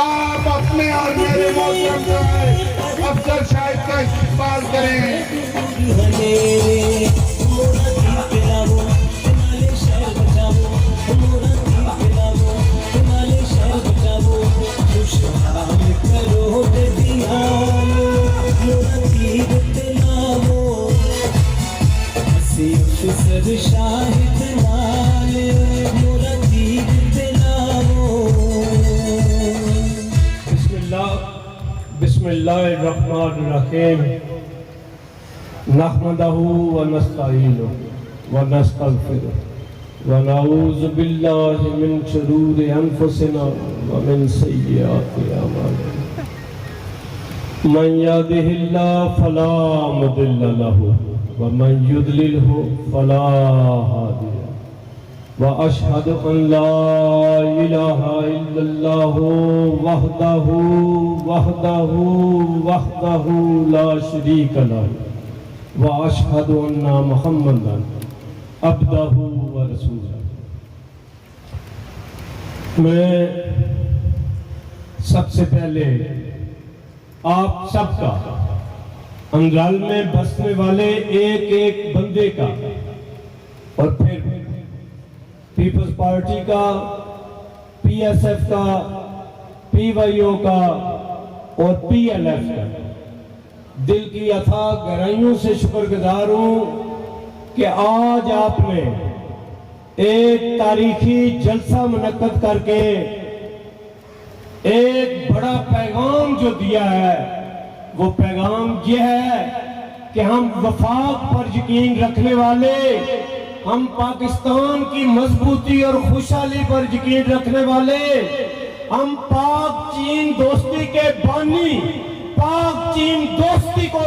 آپ اپنے اور میرے محترم افضل شاہد کا استقبال کریں۔ بسم اللہ الرحمن الرحیم نحمدہ ونستعینہ ونستغفرہ ونعوذ باللہ من شرور انفسنا ومن سیئات اعمالنا من یہدہ اللہ فلا مضل لہ ومن یضللہ فلا ہادی لہ واشہد ان لا الہ الا اللہ وحدہ لا شریک لہ واشہد ان محمدا عبدہ ورسولہ۔ میں سب سے پہلے آپ سب کا انگال میں بسنے والے ایک ایک بندے کا اور پھر پیپلز پارٹی کا، پی ایس ایف کا، پی وائی او کا اور پی ایل ایف کا دل کی اتھاہ گہرائیوں سے شکر گزار ہوں کہ آج آپ نے ایک تاریخی جلسہ منعقد کر کے ایک بڑا پیغام جو دیا ہے، وہ پیغام یہ ہے کہ ہم وفاق پر یقین رکھنے والے، ہم پاکستان کی مضبوطی اور خوشحالی پر یقین رکھنے والے، ہم پاک چین دوستی کے بانی، پاک چین دوستی کو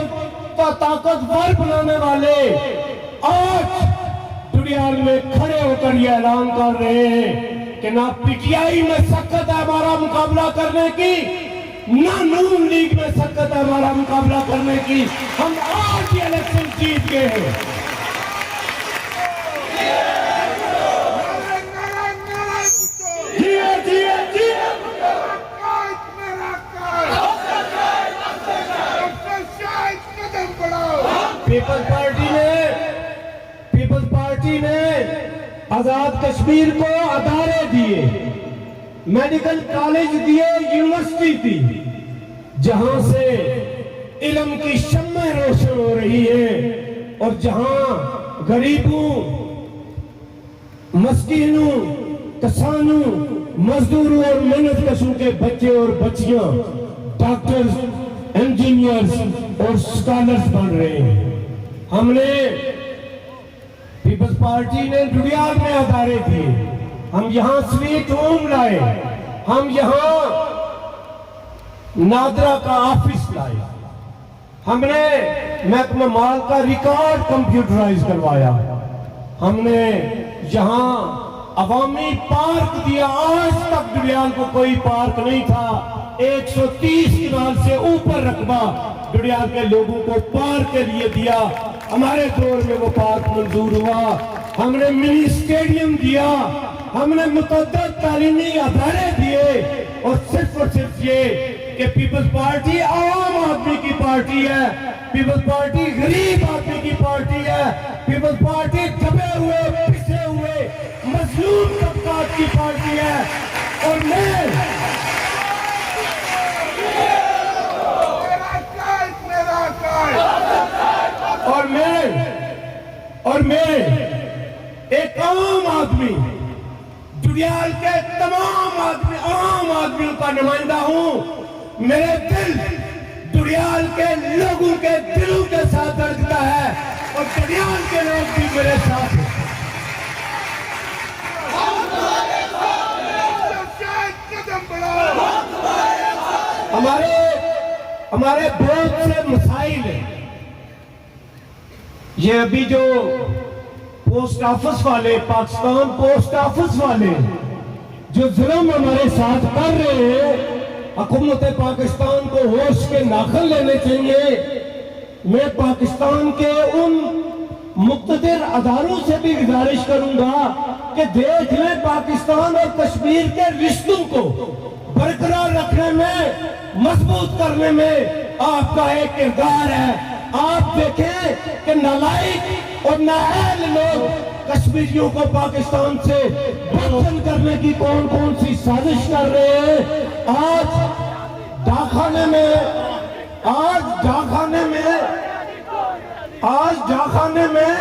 طاقتور بنانے والے آج ڈڈیال میں کھڑے ہو کر یہ اعلان کر رہے ہیں کہ نہ پی ٹی آئی میں سخت ہے ہمارا مقابلہ کرنے کی، نہ نون لیگ میں سخت ہے ہمارا مقابلہ کرنے کی، ہم آج یہ الیکشن جیت گئے ہیں۔ پیپلز پارٹی نے آزاد کشمیر کو ادارے دیے، میڈیکل کالج دیے، یونیورسٹی دی، جہاں سے علم کی شمع روشن ہو رہی ہے اور جہاں غریبوں، مسکینوں، کسانوں، مزدوروں اور محنت کشوں کے بچے اور بچیاں ڈاکٹرز، انجینئرز اور سکالرز بن رہے ہیں۔ ہم نے پیپلز پارٹی نے ڈڈیال میں ادارے دیے، ہم یہاں سویٹ ہوم لائے، ہم یہاں نادرا کا آفس لائے، ہم نے محکمہ مال کا ریکارڈ کمپیوٹرائز کروایا، ہم نے یہاں عوامی پارک دیا۔ آج تک ڈڈیال کو کوئی پارک نہیں تھا، 130 کنال سے اوپر رقبہ ڈڈیال کے لوگوں کو پارک کے لیے دیا، ہمارے دور میں وہ پارک منظور ہوا۔ ہم نے منی اسٹیڈیم دیا، ہم نے متعدد تعلیمی ادارے دیے، اور صرف یہ کہ پیپلز پارٹی عام آدمی کی پارٹی ہے، پیپلز پارٹی غریب آدمی کی پارٹی ہے، پیپلز پارٹی دبے ہوئے، پسے ہوئے، مظلوم طبقات کی پارٹی ہے۔ اور میں ایک عام آدمی، ڈڈیال کے تمام عام آدمیوں کا نمائندہ ہوں۔ میرے دل ڈڈیال کے لوگوں کے دلوں کے ساتھ دھڑکتا ہے، اور ڈڈیال کے لوگ بھی میرے ساتھ ہیں۔ ہمارے بہت سے مسائل ہیں۔ یہ ابھی جو پوسٹ آفس والے، پاکستان پوسٹ آفس والے جو ظلم ہمارے ساتھ کر رہے ہیں، حکومت پاکستان کو ہوش کے ناخن لینے چاہیے۔ میں پاکستان کے ان مقتدر اداروں سے بھی گزارش کروں گا کہ دیکھ لیں پاکستان اور کشمیر کے رشتوں کو برقرار رکھنے میں، مضبوط کرنے میں آپ کا ایک کردار ہے۔ آپ دیکھیں کہ نالائق اور نااہل لوگ کشمیریوں کو پاکستان سے بے کرنے کی کون کون سی سازش کر رہے ہیں۔ آج ڈاکخانے میں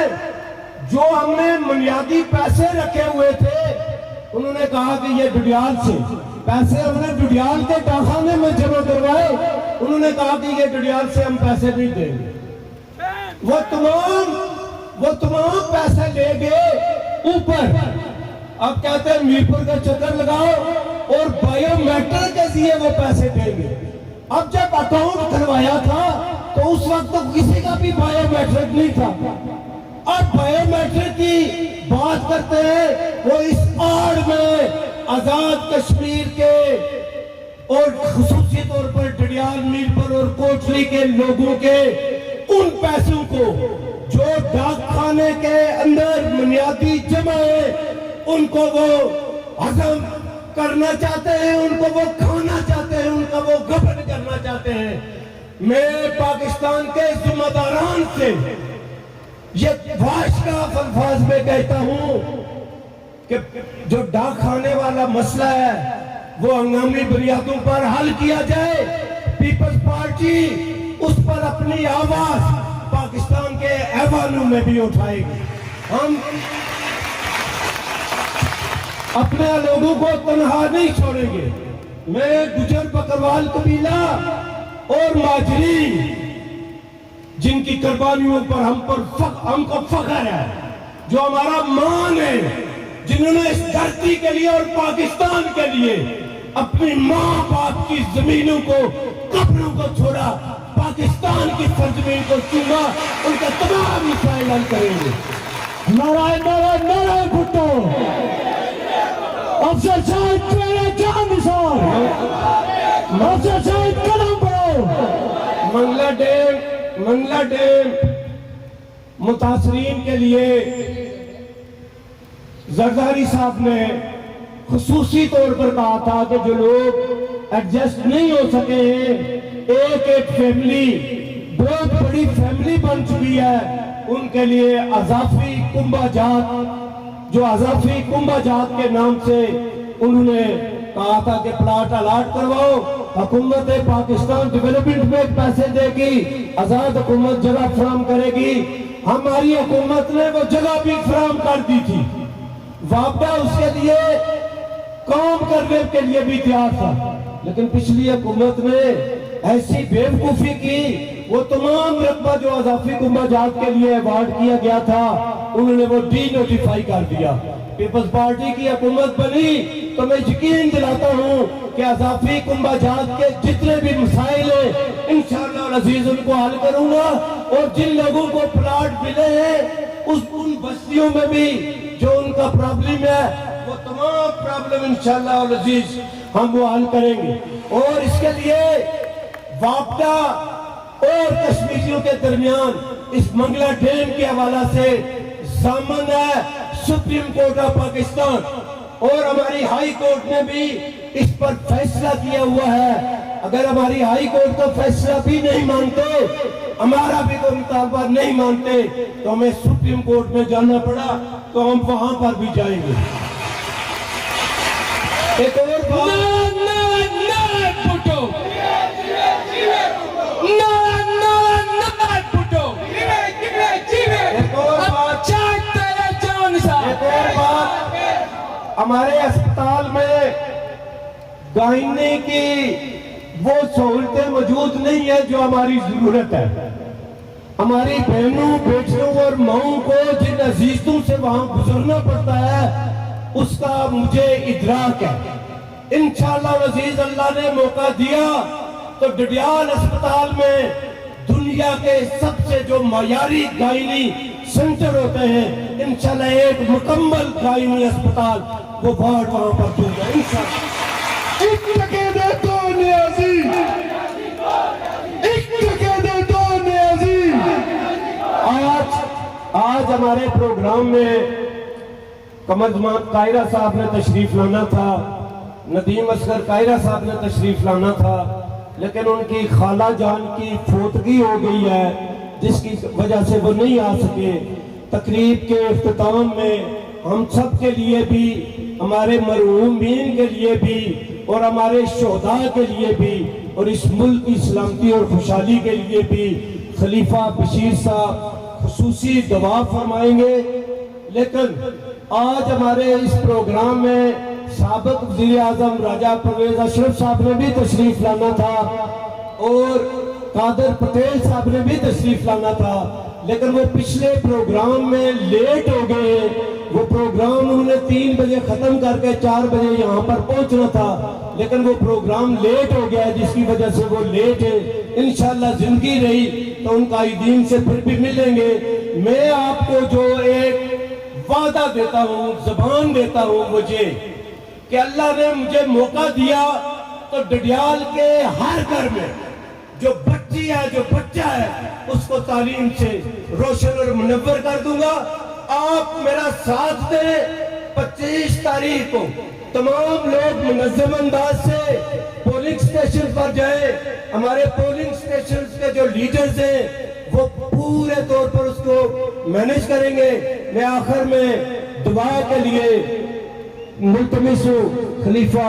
جو ہم نے بنیادی پیسے رکھے ہوئے تھے، انہوں نے کہا کہ یہ ڈڈیال سے پیسے ہم نے ڈڈیال کے ڈاکخانے میں جمع کروائے، انہوں نے کہا کہ یہ ڈڈیال سے ہم پیسے نہیں دیں گے۔ وہ تمام پیسے لے گئے اوپر، اب کہتے ہیں میرپور کا چکر لگاؤ اور بائیو میٹرک کے لیے وہ پیسے دیں گے۔ اب جب اکاؤنٹ کھلوایا تھا تو اس وقت تو کسی کا بھی بائیو میٹرک نہیں تھا۔ اب بائیو میٹرک کی بات کرتے ہیں، وہ اس آڑ میں آزاد کشمیر کے اور خصوصی طور پر ڈڈیال، میرپور اور کوٹلی کے لوگوں کے ان پیسوں کو جو ڈاک خانے کے اندر بنیادی جمع ہے، ان کو وہ ہضم کرنا چاہتے ہیں، ان کو وہ کھانا چاہتے ہیں، ان کا وہ گبن کرنا چاہتے ہیں۔ میں پاکستان کے ذمہ داران سے یہ واشکاف الفاظ میں کہتا ہوں کہ جو ڈاک خانے والا مسئلہ ہے وہ ہنگامی بنیادوں پر حل کیا جائے۔ پیپلز پارٹی اس پر اپنی آواز پاکستان کے ایوانوں میں بھی اٹھائے گی۔ ہم اپنے لوگوں کو تنہا نہیں چھوڑیں گے۔ میں گجر بکروال قبیلہ اور ماجرین جن کی قربانیوں پر ہم کو فخر ہے، جو ہمارا مان ہے، جنہوں نے اس دھرتی کے لیے اور پاکستان کے لیے اپنی ماں باپ کی زمینوں کو، قبروں کو چھوڑا، پاکستان کی سرزمین کو چوما، ان کا تمام مسائل حل کریں گے۔ نعرہ نعرہ نعرہ بھٹو، افسر صاحب تیرے جان نثار، افسر صاحب قدم بڑھو۔ منگلہ ڈیم متاثرین کے لیے زرداری صاحب نے خصوصی طور پر کہا تھا کہ جو لوگ ایڈجسٹ نہیں ہو سکے ہیں، ایک فیملی بہت بڑی فیملی بن چکی ہے، ان کے لیے اضافی کنبہ جات، جو اضافی کنبہ جات کے نام سے انہوں نے کہا تھا کہ پلاٹ الاٹ کرواؤ، حکومت پاکستان ڈیولپمنٹ میں پیسے دے گی، آزاد حکومت جگہ فراہم کرے گی۔ ہماری حکومت نے وہ جگہ بھی فراہم کر دی تھی، وابدہ اس کے لیے کام کرنے کے لیے بھی تیار تھا، لیکن پچھلی حکومت نے ایسی بیوقوفی کی، وہ تمام رقبہ جو اضافی کنبہ جات کے لیے ایوارڈ کیا گیا تھا انہوں نے وہ ڈی نوٹیفائی کر دیا۔ پیپلز پارٹی کی حکومت بنی تو میں یقین دلاتا ہوں کہ اضافی کنبہ جات کے جتنے بھی مسائل ہیں انشاءاللہ العزیز ان کو حل کروں گا، اور جن لوگوں کو پلاٹ ملے ہیں ان بستیوں میں بھی جو ان کا پرابلم ہے وہ تمام پرابلم انشاءاللہ العزیز ہم وہ حل کریں گے۔ اور اس کے لیے وابدہ اور کشمیریوں کے درمیان اس منگلہ ڈیم کے حوالہ سے ضامن ہے سپریم کورٹ آف پاکستان، اور ہماری ہائی کورٹ نے بھی اس پر فیصلہ کیا ہوا ہے۔ اگر ہماری ہائی کورٹ کا فیصلہ بھی نہیں مانتے، ہمارا بھی کوئی مطالبہ نہیں مانتے، تو ہمیں سپریم کورٹ میں جانا پڑا تو ہم وہاں پر بھی جائیں گے۔ ایک اور بات، ہمارے اسپتال میں گائنی کی وہ سہولتیں موجود نہیں ہیں جو ہماری ضرورت ہے۔ ہماری بہنوں، بیٹیوں اور ماؤں کو جن عزیزوں سے وہاں گزرنا پڑتا ہے اس کا مجھے ادراک ہے۔ انشاءاللہ العزیز اللہ نے موقع دیا تو ڈڈیال اسپتال میں دنیا کے سب سے جو معیاری گائنی سنٹر ہوتے ہیں، انشاءاللہ ایک مکمل گائنی اسپتال وہ وارڈ وہاں پر دوں گا انشاءاللہ۔ ایک ٹکے دے دو نیازی، ایک ٹکے دے دو نیازی۔ آج ہمارے پروگرام میں قمر زمان قاہرہ صاحب نے تشریف لانا تھا، ندیم اصغر قاہرہ صاحب نے تشریف لانا تھا، لیکن ان کی خالہ جان کی فوتگی ہو گئی ہے، جس کی وجہ سے وہ نہیں آ سکے۔ تقریب کے اختتام میں ہم سب کے لیے بھی، ہمارے مرحومین کے لیے بھی اور ہمارے شہداء کے لیے بھی اور اس ملک کی سلامتی اور خوشحالی کے لیے بھی خلیفہ بشیر صاحب خصوصی دعا فرمائیں گے۔ لیکن آج ہمارے اس پروگرام میں سابق وزیر اعظم راجہ پرویز اشرف صاحب نے بھی تشریف لانا تھا اور قادر پٹیل صاحب نے بھی تشریف لانا تھا، لیکن وہ پچھلے پروگرام میں لیٹ ہو گئے۔ وہ پروگرام انہوں نے 3 بجے ختم کر کے 4 بجے یہاں پر پہنچنا تھا، لیکن وہ پروگرام لیٹ ہو گیا، جس کی وجہ سے وہ لیٹ ہے۔ انشاءاللہ زندگی رہی تو ان قائدین سے پھر بھی ملیں گے۔ میں آپ کو جو ایک وعدہ دیتا ہوں، زبان دیتا ہوں مجھے، کہ اللہ نے مجھے موقع دیا تو ڈڈیال کے ہر گھر میں جو بچی ہے، جو بچہ ہے، اس کو تعلیم سے روشن اور منور کر دوں گا۔ آپ میرا ساتھ دیں۔ 25 تاریخ کو تمام لوگ منظم انداز سے پولنگ سٹیشن پر جائیں۔ ہمارے پولنگ سٹیشن کے جو لیڈرز ہیں وہ پورے طور پر اس کو مینیج کریں گے۔ میں آخر میں دعا کے لیے ملتمس ہوں خلیفہ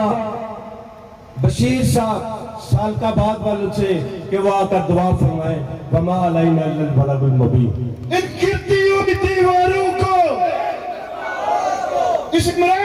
بشیر صاحب سالکہ بعد والوں سے کہ وہ آ کر دعا فرمائیں۔ وما علینا الا البلاغ المبین۔ ان گرتی ہوئی دیواروں کو اس عمران